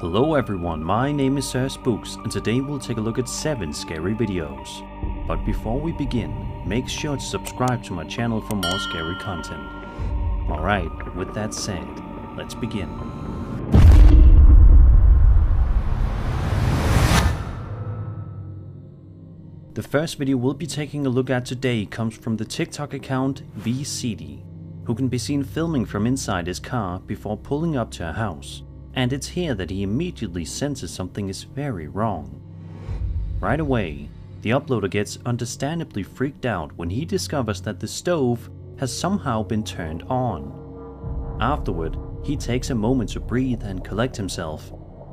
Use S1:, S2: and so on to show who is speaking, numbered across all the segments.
S1: Hello everyone, my name is Sir Spooks and today we'll take a look at 7 scary videos. But before we begin, make sure to subscribe to my channel for more scary content. Alright, with that said, let's begin. The first video we'll be taking a look at today comes from the TikTok account Voici, who can be seen filming from inside his car before pulling up to a house. And it's here that he immediately senses something is very wrong. Right away, the uploader gets understandably freaked out when he discovers that the stove has somehow been turned on. Afterward, he takes a moment to breathe and collect himself,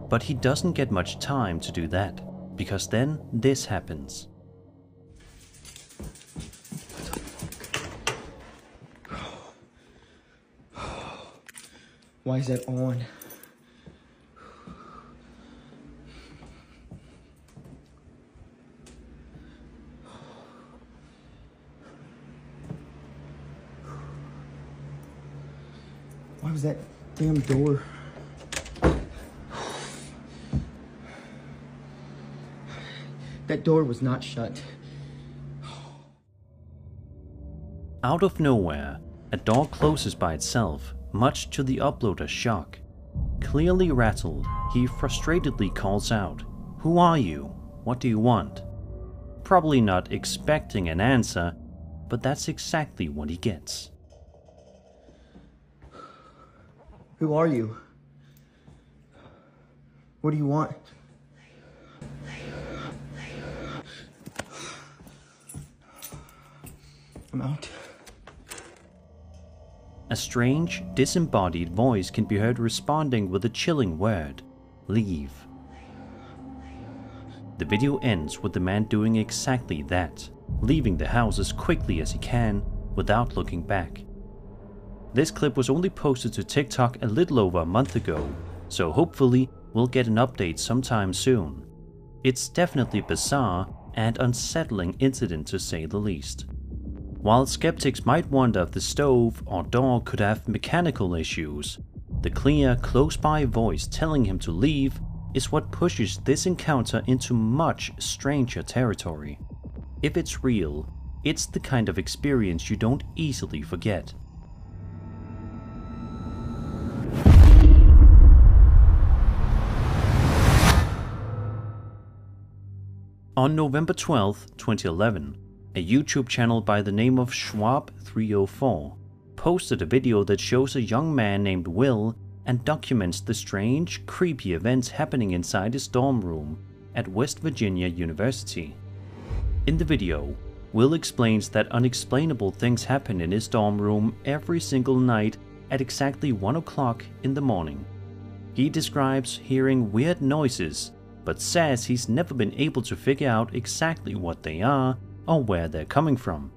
S1: but he doesn't get much time to do that, because then this happens.
S2: Why is that on? Why was that damn door? That door was not shut.
S1: Out of nowhere, a door closes by itself, much to the uploader's shock. Clearly rattled, he frustratedly calls out, "Who are you? What do you want?" Probably not expecting an answer, but that's exactly what he gets.
S2: Who are you? What do you want? I'm out.
S1: A strange, disembodied voice can be heard responding with a chilling word: leave. The video ends with the man doing exactly that, leaving the house as quickly as he can without looking back. This clip was only posted to TikTok a little over a month ago, so hopefully we'll get an update sometime soon. It's definitely a bizarre and unsettling incident to say the least. While skeptics might wonder if the stove or door could have mechanical issues, the clear, close-by voice telling him to leave is what pushes this encounter into much stranger territory. If it's real, it's the kind of experience you don't easily forget. On November 12, 2011, a YouTube channel by the name of Schwab304 posted a video that shows a young man named Will and documents the strange, creepy events happening inside his dorm room at West Virginia University. In the video, Will explains that unexplainable things happen in his dorm room every single night at exactly 1 o'clock in the morning. He describes hearing weird noises, but says he's never been able to figure out exactly what they are or where they're coming from.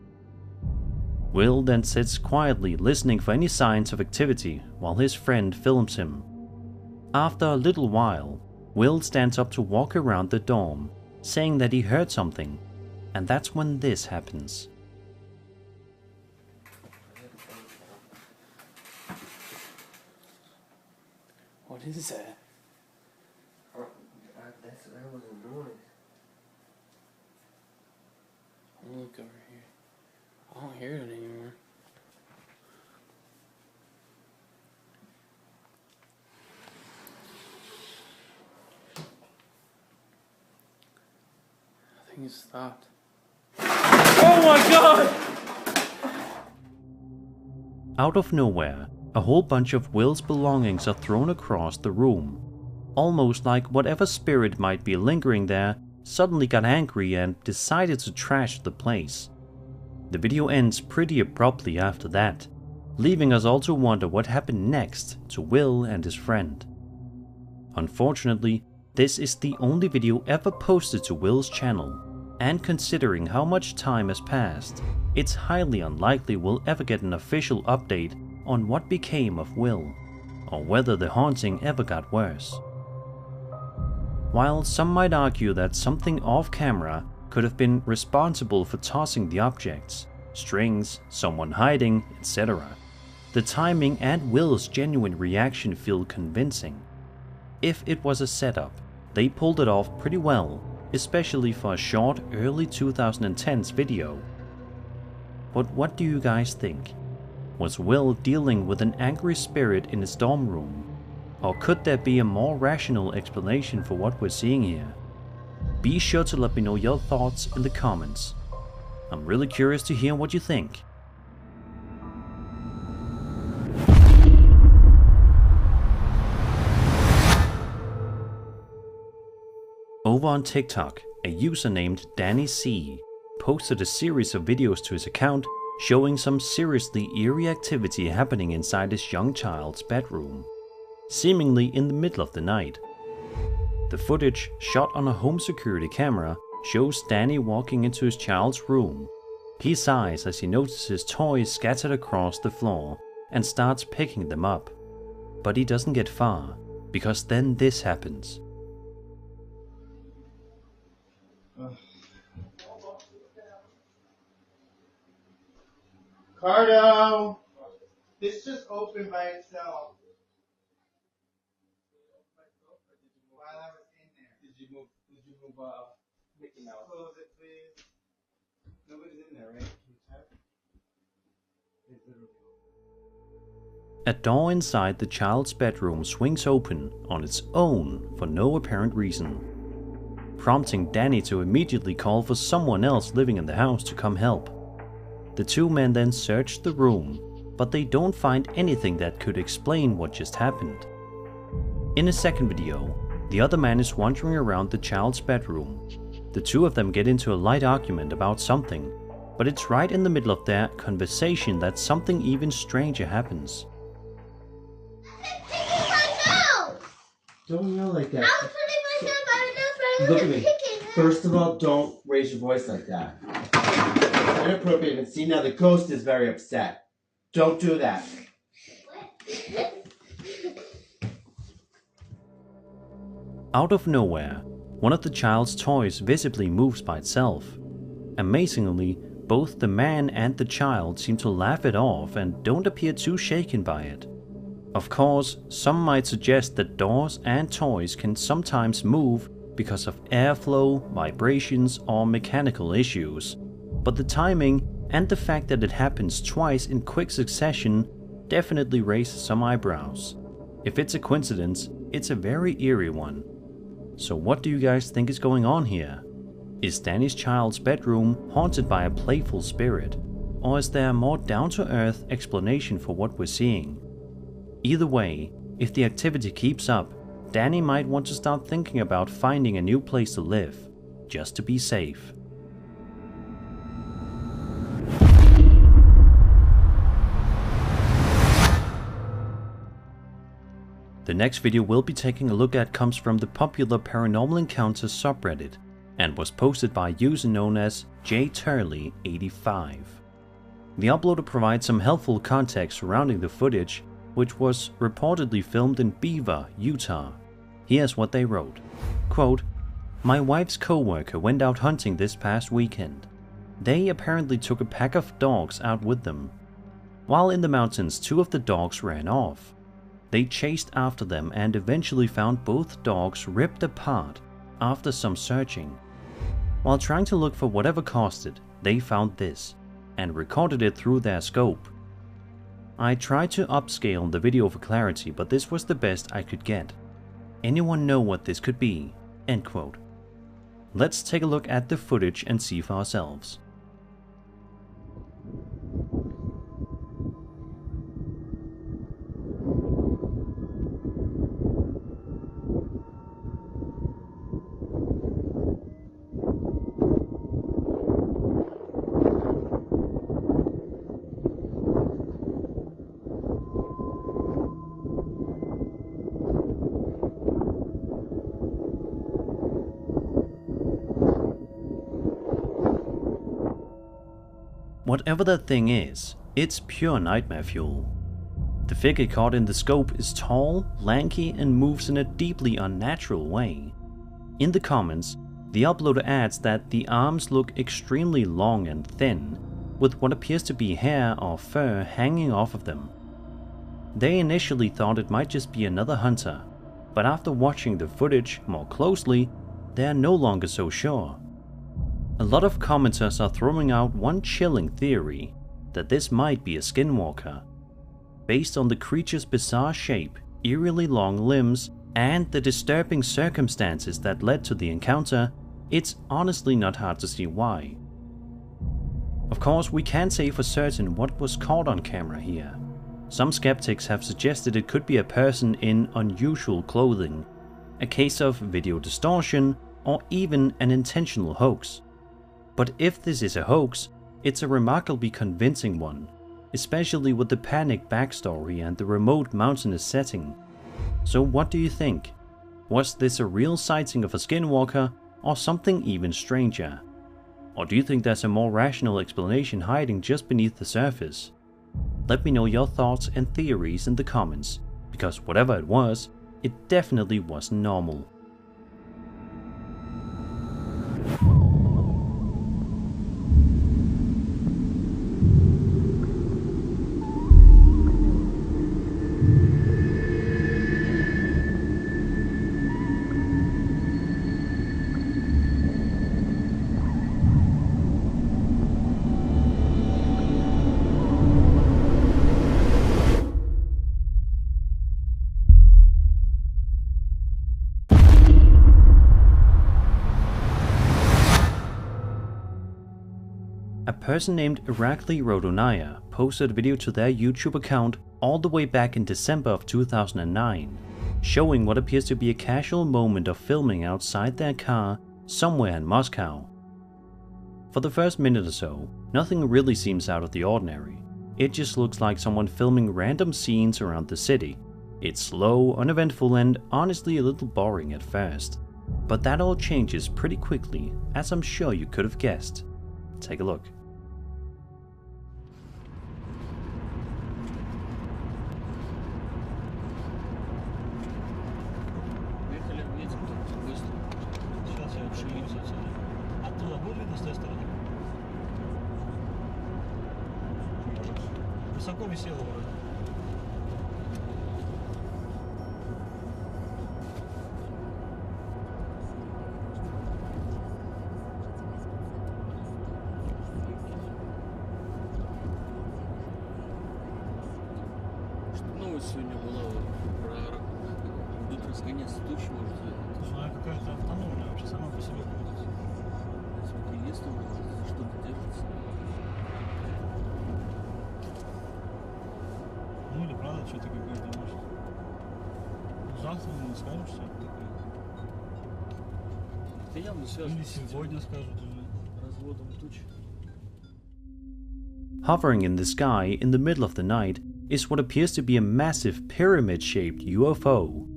S1: Will then sits quietly listening for any signs of activity while his friend films him. After a little while, Will stands up to walk around the dorm, saying that he heard something, and that's when this happens.
S3: What is that?
S2: That was a noise.
S3: Look over here. I don't hear it anymore. I think it stopped. Oh my god!
S1: Out of nowhere, a whole bunch of Will's belongings are thrown across the room, almost like whatever spirit might be lingering there suddenly got angry and decided to trash the place. The video ends pretty abruptly after that, leaving us all to wonder what happened next to Will and his friend. Unfortunately, this is the only video ever posted to Will's channel, and considering how much time has passed, it's highly unlikely we'll ever get an official update on what became of Will, or whether the haunting ever got worse. While some might argue that something off-camera could have been responsible for tossing the objects, strings, someone hiding, etc., the timing and Will's genuine reaction feel convincing. if it was a setup, they pulled it off pretty well, especially for a short early 2010s video. But what do you guys think? Was Will dealing with an angry spirit in his dorm room? Or could there be a more rational explanation for what we're seeing here? Be sure to let me know your thoughts in the comments. I'm really curious to hear what you think. Over on TikTok, a user named Danny C posted a series of videos to his account showing some seriously eerie activity happening inside his young child's bedroom, seemingly in the middle of the night. The footage, shot on a home security camera, shows Danny walking into his child's room. He sighs as he notices toys scattered across the floor and starts picking them up. But he doesn't get far, because then this happens.
S4: Cardo! This just opened by itself. While I was in there. Did you move Mickey Mouse? Close it, please. Nobody's in there, right? Can you check? It's literally open.
S1: A door inside the child's bedroom swings open on its own for no apparent reason, prompting Danny to immediately call for someone else living in the house to come help. The two men then search the room, but they don't find anything that could explain what just happened. In a second video, the other man is wandering around the child's bedroom. The two of them get into a light argument about something, but it's right in the middle of their conversation that something even stranger happens.
S4: Don't yell like that.
S5: I was putting my hand by
S4: Look at me. First of all, don't raise your voice like that. It's inappropriate. And see, now the ghost is very upset. Don't do that.
S1: Out of nowhere, one of the child's toys visibly moves by itself. Amazingly, both the man and the child seem to laugh it off and don't appear too shaken by it. Of course, some might suggest that doors and toys can sometimes move because of airflow, vibrations, or mechanical issues, but the timing and the fact that it happens twice in quick succession definitely raises some eyebrows. If it's a coincidence, it's a very eerie one. So what do you guys think is going on here? Is Danny's child's bedroom haunted by a playful spirit, or is there a more down-to-earth explanation for what we're seeing? Either way, if the activity keeps up, Danny might want to start thinking about finding a new place to live, just to be safe. The next video we'll be taking a look at comes from the popular Paranormal Encounters subreddit and was posted by a user known as jturley85. The uploader provides some helpful context surrounding the footage, which was reportedly filmed in Beaver, Utah. Here's what they wrote. Quote, "My wife's co-worker went out hunting this past weekend. They apparently took a pack of dogs out with them. While in the mountains, two of the dogs ran off. They chased after them and eventually found both dogs ripped apart after some searching. While trying to look for whatever caused it, they found this and recorded it through their scope. I tried to upscale the video for clarity, but this was the best I could get. Anyone know what this could be?" End quote. Let's take a look at the footage and see for ourselves. Whatever that thing is, it's pure nightmare fuel. The figure caught in the scope is tall, lanky, and moves in a deeply unnatural way. In the comments, the uploader adds that the arms look extremely long and thin, with what appears to be hair or fur hanging off of them. They initially thought it might just be another hunter, but after watching the footage more closely, they are no longer so sure. A lot of commenters are throwing out one chilling theory, that this might be a skinwalker. Based on the creature's bizarre shape, eerily long limbs, and the disturbing circumstances that led to the encounter, it's honestly not hard to see why. Of course, we can't say for certain what was caught on camera here. Some skeptics have suggested it could be a person in unusual clothing, a case of video distortion, or even an intentional hoax. But if this is a hoax, it's a remarkably convincing one, especially with the panic backstory and the remote mountainous setting. So what do you think? Was this a real sighting of a skinwalker, or something even stranger? Or do you think there's a more rational explanation hiding just beneath the surface? Let me know your thoughts and theories in the comments, because whatever it was, it definitely wasn't normal. A person named Irakli Rodonaya posted a video to their YouTube account all the way back in December of 2009, showing what appears to be a casual moment of filming outside their car somewhere in Moscow. For the first minute or so, nothing really seems out of the ordinary. It just looks like someone filming random scenes around the city. It's slow, uneventful, and honestly a little boring at first. But that all changes pretty quickly, as I'm sure you could have guessed. Take a look.
S4: Высоко висело вроде.
S3: Что новость сегодня была про будут разгоняться тучи, может быть.
S4: Она какая-то автономная вообще сама по себе будет.
S3: Смотри, есть там что-то держится.
S4: Ну или правда что-то какое-то может. Завтра не скажут, что это такое.
S3: Это явно связано
S4: Или
S3: с этим
S4: сегодня скажут уже.
S3: разводом туч.
S1: Hovering in the sky in the middle of the night is what appears to be a massive pyramid-shaped UFO.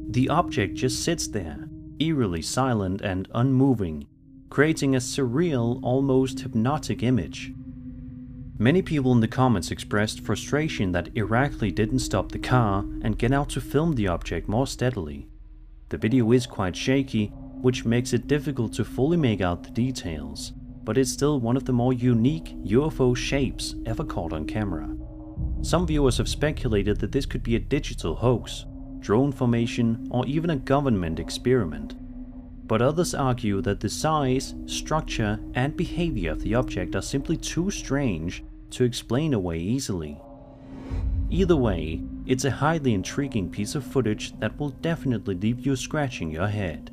S1: The object just sits there, eerily silent and unmoving, creating a surreal, almost hypnotic image. Many people in the comments expressed frustration that Irakli didn't stop the car and get out to film the object more steadily. The video is quite shaky, which makes it difficult to fully make out the details, but it's still one of the more unique UFO shapes ever caught on camera. Some viewers have speculated that this could be a digital hoax, drone formation, or even a government experiment. But others argue that the size, structure, and behavior of the object are simply too strange to explain away easily. Either way, it's a highly intriguing piece of footage that will definitely leave you scratching your head.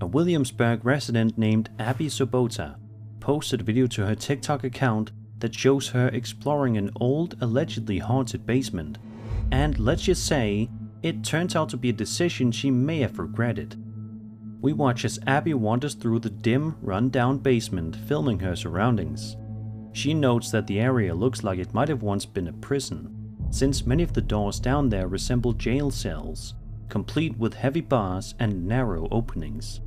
S1: A Williamsburg resident named Abby Sobota posted a video to her TikTok account that shows her exploring an old, allegedly haunted basement, and let's just say, it turns out to be a decision she may have regretted. We watch as Abby wanders through the dim, run-down basement, filming her surroundings. She notes that the area looks like it might have once been a prison, since many of the doors down there resemble jail cells, complete with heavy bars and narrow openings.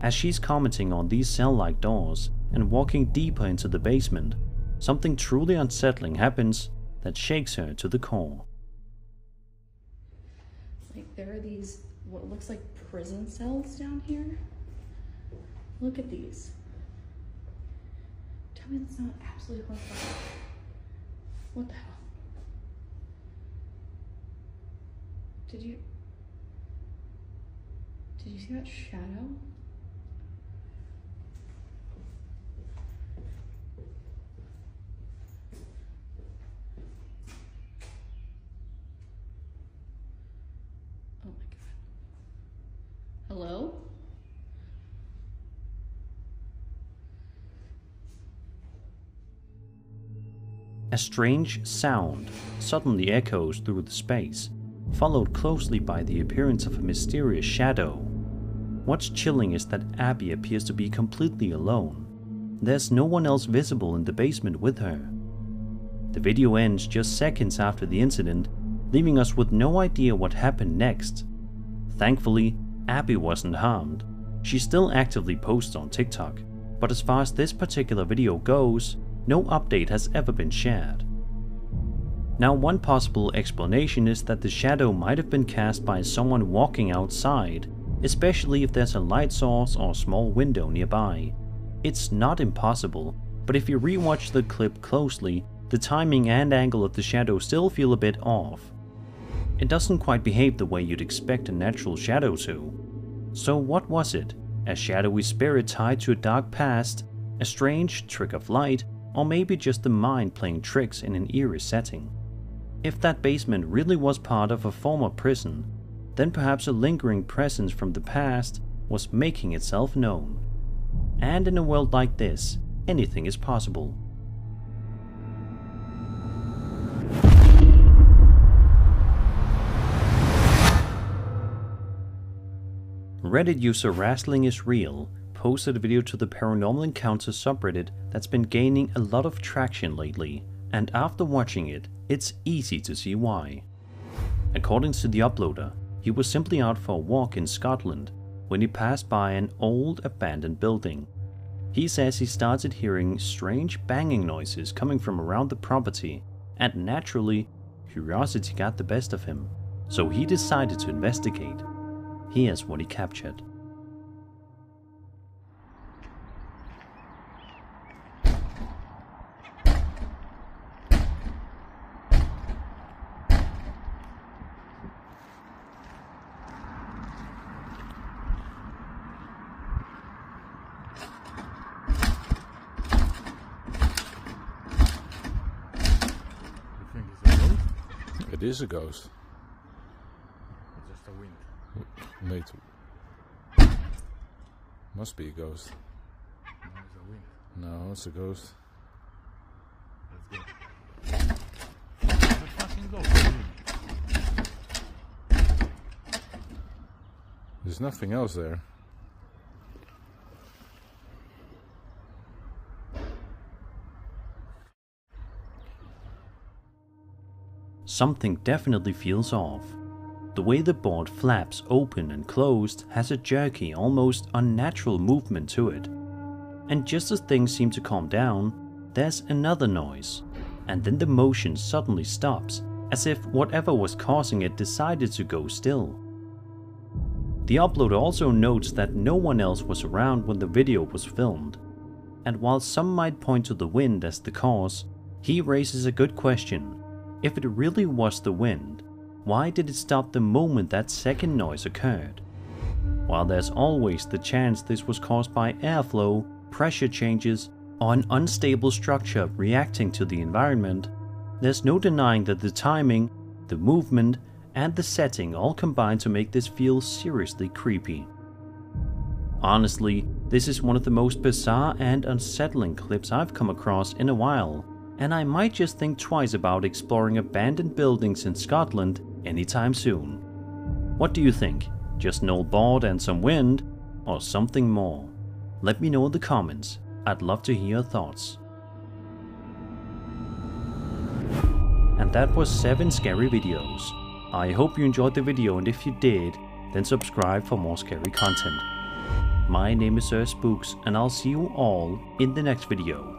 S1: As she's commenting on these cell-like doors and walking deeper into the basement, something truly unsettling happens that shakes her to the core.
S6: Like there are these, what looks like prison cells down here. Look at these. Tell me that's not absolutely horrifying. What the hell? Did you see that shadow? Oh my god. Hello?
S1: A strange sound suddenly echoes through the space, followed closely by the appearance of a mysterious shadow. What's chilling is that Abby appears to be completely alone. There's no one else visible in the basement with her. The video ends just seconds after the incident, leaving us with no idea what happened next. Thankfully, Abby wasn't harmed. She still actively posts on TikTok, but as far as this particular video goes, no update has ever been shared. Now, one possible explanation is that the shadow might have been cast by someone walking outside, especially if there's a light source or a small window nearby. It's not impossible, but if you rewatch the clip closely, the timing and angle of the shadow still feel a bit off. It doesn't quite behave the way you'd expect a natural shadow to. So what was it? A shadowy spirit tied to a dark past? A strange trick of light? Or maybe just the mind playing tricks in an eerie setting? If that basement really was part of a former prison, then perhaps a lingering presence from the past was making itself known. And in a world like this, anything is possible. Reddit user Wrestling is Real posted a video to the Paranormal Encounters subreddit that's been gaining a lot of traction lately, and after watching it, it's easy to see why. According to the uploader, he was simply out for a walk in Scotland when he passed by an old abandoned building. He says he started hearing strange banging noises coming from around the property, and naturally, curiosity got the best of him, so he decided to investigate. Here's what he captured.
S7: It is a ghost.
S4: It's just a wind.
S7: Wait. Must be a ghost.
S4: No, it's a wind.
S7: No, it's a ghost.
S4: Let's go. It's a fucking ghost.
S7: There's nothing else there.
S1: Something definitely feels off. The way the board flaps open and closed has a jerky, almost unnatural movement to it. And just as things seem to calm down, there's another noise, and then the motion suddenly stops, as if whatever was causing it decided to go still. The uploader also notes that no one else was around when the video was filmed, and while some might point to the wind as the cause, he raises a good question. If it really was the wind, why did it stop the moment that second noise occurred? While there's always the chance this was caused by airflow, pressure changes, or an unstable structure reacting to the environment, there's no denying that the timing, the movement, and the setting all combine to make this feel seriously creepy. Honestly, this is one of the most bizarre and unsettling clips I've come across in a while, and I might just think twice about exploring abandoned buildings in Scotland anytime soon. What do you think? Just an old board and some wind? Or something more? Let me know in the comments. I'd love to hear your thoughts. And that was 7 scary videos. I hope you enjoyed the video, and if you did, then subscribe for more scary content. My name is Spooks, and I'll see you all in the next video.